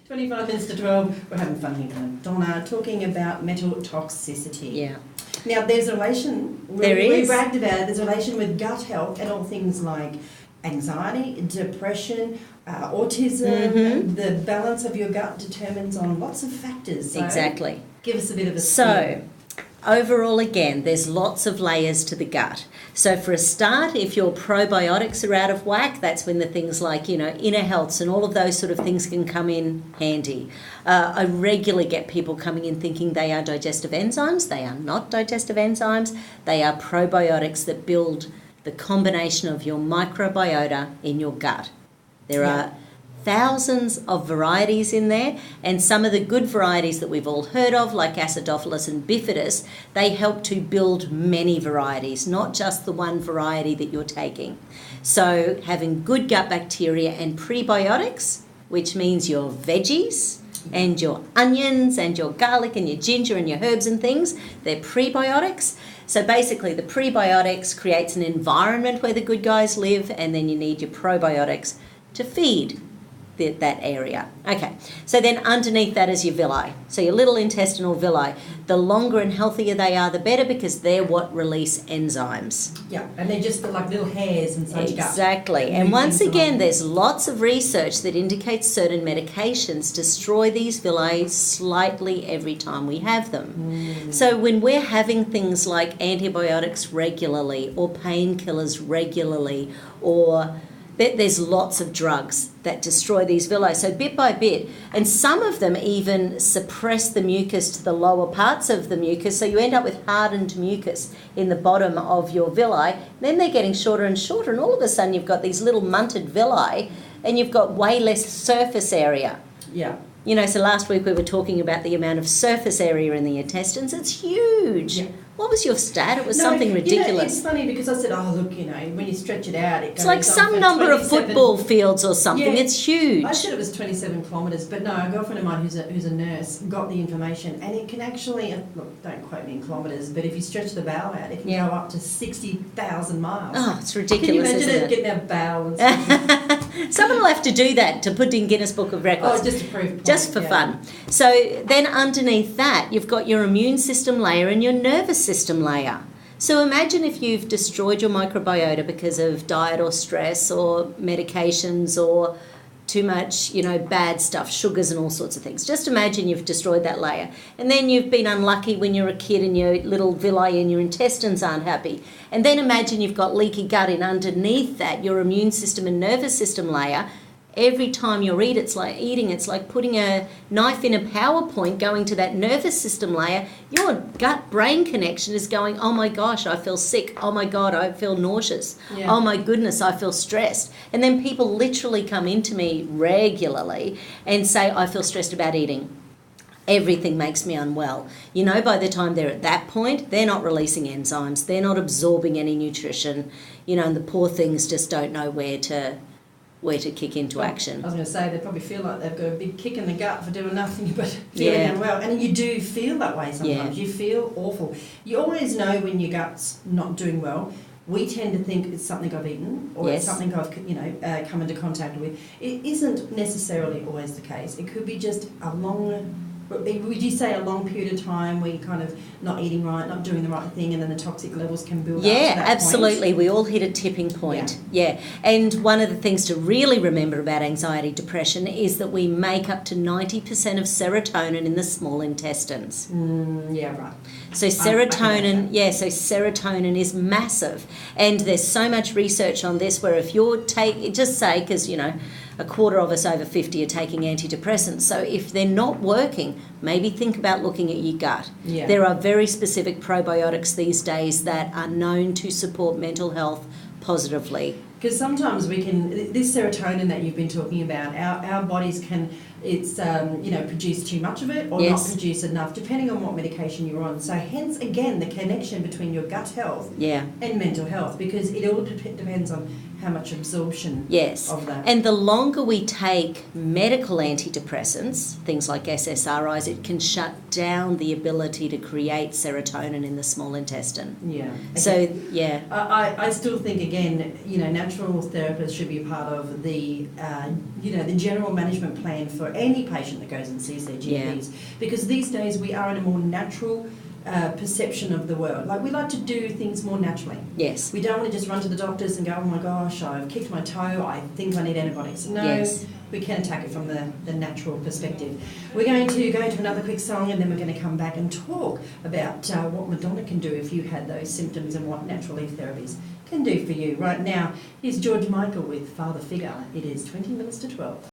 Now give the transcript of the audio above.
25 minutes to 12, we're having fun here with Madonna, talking about mental toxicity. Yeah. Now, there's a relation, we bragged about it, there's a relation with gut health and all things like anxiety, depression, autism. The balance of your gut determines on lots of factors. So Exactly. Give us a bit of a So, overall, again, there's lots of layers to the gut. So for a start, if your probiotics are out of whack, that's when the things like, inner healths and all of those sort of things can come in handy. I regularly get people coming in thinking they are digestive enzymes. They are not digestive enzymes. They are probiotics that build the combination of your microbiota in your gut. There are thousands of varieties in there, and some of the good varieties that we've all heard of, like Acidophilus and Bifidus, they help to build many varieties, not just the one variety that you're taking. So having good gut bacteria and prebiotics, which means your veggies and your onions and your garlic and your ginger and your herbs and things, they're prebiotics. So basically the prebiotics creates an environment where the good guys live, and then you need your probiotics to feed that area. Okay, so then underneath that is your villi. So your little intestinal villi. The longer and healthier they are, the better, because they're what release enzymes. Yeah, and they're just like little hairs inside your gut. Exactly. And once again, there's lots of research that indicates certain medications destroy these villi slightly every time we have them. So when we're having things like antibiotics regularly, or painkillers regularly, or there's lots of drugs that destroy these villi. So bit by bit, and some of them even suppress the mucus to the lower parts of the mucus, so you end up with hardened mucus in the bottom of your villi. Then they're getting shorter and shorter, and all of a sudden you've got these little munted villi, and you've got way less surface area. Yeah. So last week we were talking about the amount of surface area in the intestines. It's huge. Yeah. What was your stat? It was something ridiculous. It's funny because I said, look, when you stretch it out, it goes it's like some number of football fields or something. Yeah, it's huge. I said it was 27 kilometres, but no, a girlfriend of mine who's a nurse got the information, and it can actually, look, don't quote me in kilometres, but if you stretch the bowel out, it can go up to 60,000 miles. Oh, it's ridiculous, isn't it? Can you imagine getting our bowel and Someone will have to do that to put in Guinness Book of Records. Oh, just to prove point, just for fun. So then underneath that, you've got your immune system layer and your nervous system layer. So imagine if you've destroyed your microbiota because of diet or stress or medications or too much, bad stuff, sugars and all sorts of things. Just imagine you've destroyed that layer. And then you've been unlucky when you're a kid and your little villi in your intestines aren't happy. And then imagine you've got leaky gut, and underneath that, your immune system and nervous system layer. Every time you eat, it's like putting a knife in a PowerPoint going to that nervous system layer. Your gut-brain connection is going, oh my gosh, I feel sick. Oh my God, I feel nauseous. Yeah. Oh my goodness, I feel stressed. And then people literally come into me regularly and say, I feel stressed about eating. Everything makes me unwell. By the time they're at that point, they're not releasing enzymes. They're not absorbing any nutrition, and the poor things just don't know where to kick into action. I was going to say, they probably feel like they've got a big kick in the gut for doing nothing but feeling unwell. And you do feel that way sometimes. You feel awful. You always know when your gut's not doing well. We tend to think it's something I've eaten, or it's something I've come into contact with. It isn't necessarily always the case. It could be just a long... Would you say a long period of time where you're kind of not eating right, not doing the right thing, and then the toxic levels can build up to that absolutely. point? We all hit a tipping point. Yeah. And one of the things to really remember about anxiety, depression, is that we make up to 90% of serotonin in the small intestines. Right. So serotonin, so serotonin is massive. And there's so much research on this where if you're just say, because, a quarter of us over 50 are taking antidepressants. So if they're not working, maybe think about looking at your gut. Yeah. There are very specific probiotics these days that are known to support mental health positively. Because sometimes this serotonin that you've been talking about, our bodies can, produce too much of it or not produce enough, depending on what medication you're on. So hence, again, the connection between your gut health and mental health, because it all depends on how much absorption Yes. of that. And the longer we take medical antidepressants, things like SSRIs, it can shut down the ability to create serotonin in the small intestine. Yeah. Okay. So, yeah. I still think, again, natural therapists should be part of the, the general management plan for any patient that goes and sees their GPs. Because these days we are in a more natural perception of the world. Like, we like to do things more naturally. Yes. We don't want to just run to the doctors and go, oh my gosh, I've kicked my toe, I think I need antibiotics. No, Yes. we can attack it from the natural perspective. We're going to go into another quick song, and then we're going to come back and talk about what Madonna can do if you had those symptoms and what natural leaf therapies can do for you. Right now, here's George Michael with Father Figure. It is 20 minutes to 12.